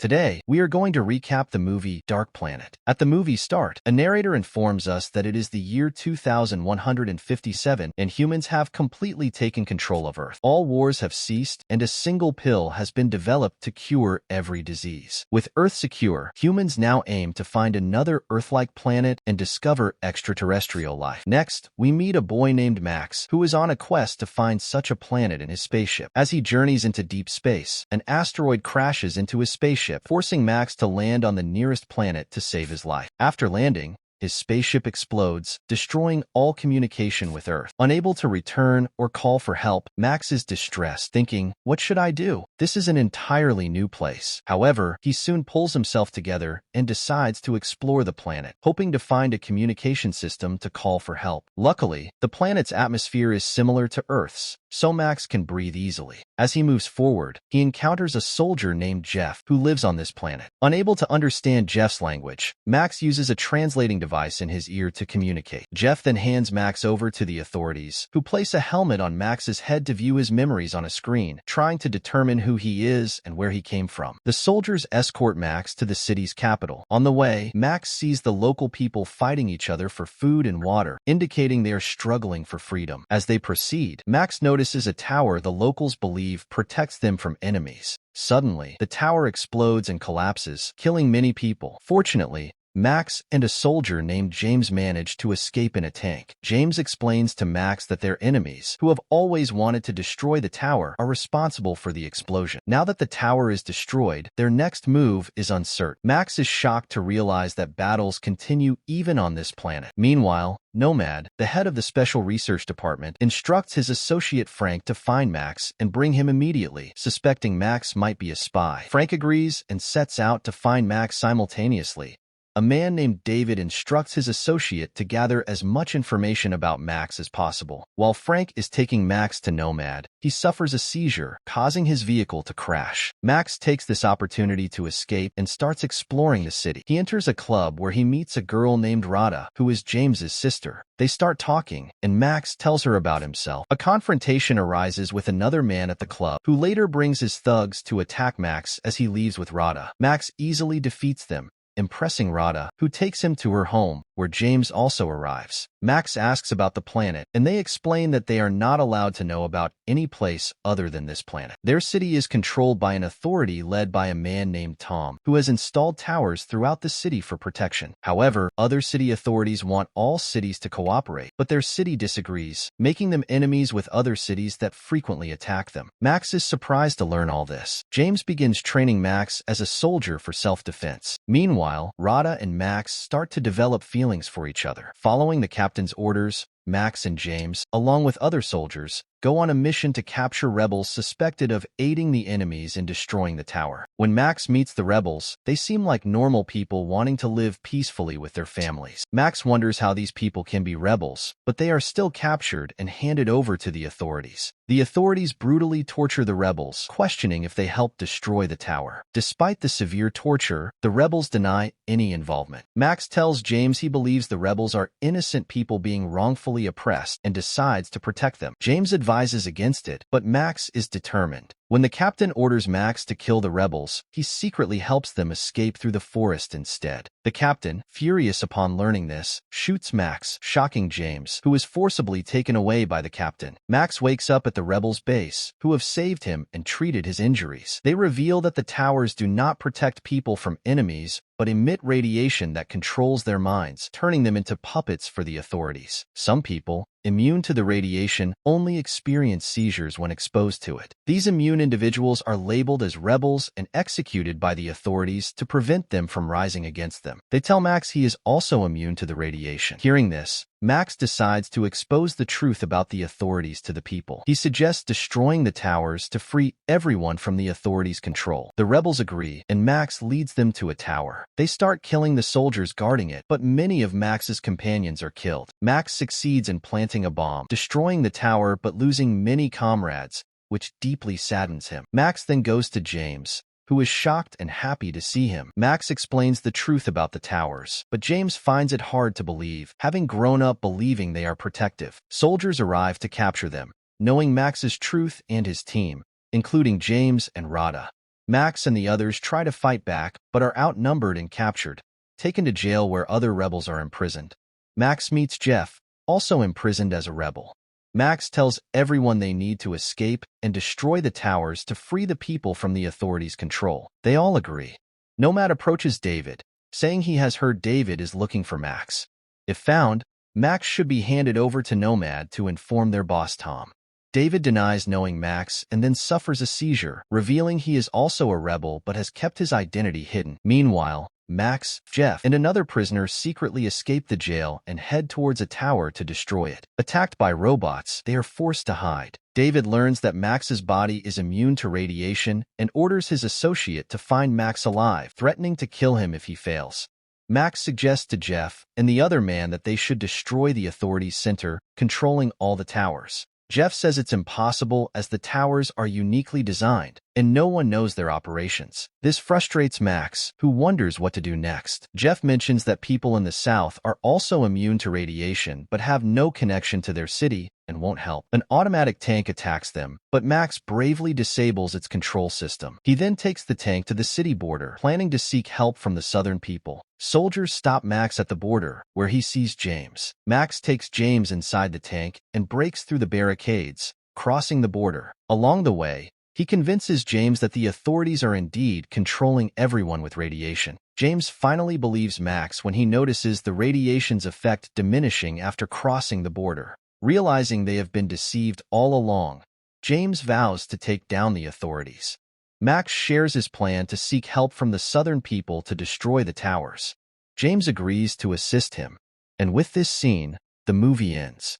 Today, we are going to recap the movie Dark Planet. At the movie start, a narrator informs us that it is the year 2157 and humans have completely taken control of Earth. All wars have ceased and a single pill has been developed to cure every disease. With Earth secure, humans now aim to find another Earth-like planet and discover extraterrestrial life. Next, we meet a boy named Max, who is on a quest to find such a planet in his spaceship. As he journeys into deep space, an asteroid crashes into his spaceship, forcing Max to land on the nearest planet to save his life. After landing, his spaceship explodes, destroying all communication with Earth. Unable to return or call for help, Max is distressed, thinking, "What should I do? This is an entirely new place." However, he soon pulls himself together and decides to explore the planet, hoping to find a communication system to call for help. Luckily, the planet's atmosphere is similar to Earth's, so Max can breathe easily. As he moves forward, he encounters a soldier named Jeff who lives on this planet. Unable to understand Jeff's language, Max uses a translating device in his ear to communicate. Jeff then hands Max over to the authorities, who place a helmet on Max's head to view his memories on a screen, trying to determine who he is and where he came from. The soldiers escort Max to the city's capital. On the way, Max sees the local people fighting each other for food and water, indicating they are struggling for freedom. As they proceed, Max notices a tower the locals believe protects them from enemies. Suddenly, the tower explodes and collapses, killing many people. Fortunately, Max and a soldier named James manage to escape in a tank. James explains to Max that their enemies, who have always wanted to destroy the tower, are responsible for the explosion. Now that the tower is destroyed, their next move is uncertain. Max is shocked to realize that battles continue even on this planet. Meanwhile, Nomad, the head of the Special Research Department, instructs his associate Frank to find Max and bring him immediately, suspecting Max might be a spy. Frank agrees and sets out to find Max simultaneously. A man named David instructs his associate to gather as much information about Max as possible. While Frank is taking Max to Nomad, he suffers a seizure, causing his vehicle to crash. Max takes this opportunity to escape and starts exploring the city. He enters a club where he meets a girl named Radha, who is James's sister. They start talking, and Max tells her about himself. A confrontation arises with another man at the club, who later brings his thugs to attack Max as he leaves with Radha. Max easily defeats them, impressing Radha, who takes him to her home, where James also arrives. Max asks about the planet, and they explain that they are not allowed to know about any place other than this planet. Their city is controlled by an authority led by a man named Tom, who has installed towers throughout the city for protection. However, other city authorities want all cities to cooperate, but their city disagrees, making them enemies with other cities that frequently attack them. Max is surprised to learn all this. James begins training Max as a soldier for self-defense. Meanwhile, Radha and Max start to develop feelings for each other. Following the captain's orders, Max and James, along with other soldiers, go on a mission to capture rebels suspected of aiding the enemies in destroying the tower. When Max meets the rebels, they seem like normal people wanting to live peacefully with their families. Max wonders how these people can be rebels, but they are still captured and handed over to the authorities. The authorities brutally torture the rebels, questioning if they helped destroy the tower. Despite the severe torture, the rebels deny any involvement. Max tells James he believes the rebels are innocent people being wrongfully oppressed and decides to protect them. James advises against it, but Max is determined. When the captain orders Max to kill the rebels, he secretly helps them escape through the forest instead. The captain, furious upon learning this, shoots Max, shocking James, who is forcibly taken away by the captain. Max wakes up at the rebels' base, who have saved him and treated his injuries. They reveal that the towers do not protect people from enemies, but emit radiation that controls their minds, turning them into puppets for the authorities. Some people, immune to the radiation, only experience seizures when exposed to it. These immune individuals are labeled as rebels and executed by the authorities to prevent them from rising against them. They tell Max he is also immune to the radiation. Hearing this, Max decides to expose the truth about the authorities to the people. He suggests destroying the towers to free everyone from the authorities' control. The rebels agree, and Max leads them to a tower. They start killing the soldiers guarding it, but many of Max's companions are killed. Max succeeds in planting a bomb, destroying the tower but losing many comrades, which deeply saddens him. Max then goes to James, who is shocked and happy to see him. Max explains the truth about the towers, but James finds it hard to believe, having grown up believing they are protective. Soldiers arrive to capture them, knowing Max's truth and his team, including James and Radha. Max and the others try to fight back, but are outnumbered and captured, taken to jail where other rebels are imprisoned. Max meets Jeff, also imprisoned as a rebel. Max tells everyone they need to escape and destroy the towers to free the people from the authorities' control. They all agree. Nomad approaches David, saying he has heard David is looking for Max. If found, Max should be handed over to Nomad to inform their boss Tom. David denies knowing Max and then suffers a seizure, revealing he is also a rebel but has kept his identity hidden. Meanwhile, Max, Jeff, and another prisoner secretly escape the jail and head towards a tower to destroy it. Attacked by robots, they are forced to hide. David learns that Max's body is immune to radiation and orders his associate to find Max alive, threatening to kill him if he fails. Max suggests to Jeff and the other man that they should destroy the authorities' center, controlling all the towers. Jeff says it's impossible as the towers are uniquely designed, and no one knows their operations. This frustrates Max, who wonders what to do next. Jeff mentions that people in the South are also immune to radiation but have no connection to their city and won't help. An automatic tank attacks them, but Max bravely disables its control system. He then takes the tank to the city border, planning to seek help from the Southern people. Soldiers stop Max at the border, where he sees James. Max takes James inside the tank and breaks through the barricades, crossing the border. Along the way, he convinces James that the authorities are indeed controlling everyone with radiation. James finally believes Max when he notices the radiation's effect diminishing after crossing the border. Realizing they have been deceived all along, James vows to take down the authorities. Max shares his plan to seek help from the Southern people to destroy the towers. James agrees to assist him, and with this scene, the movie ends.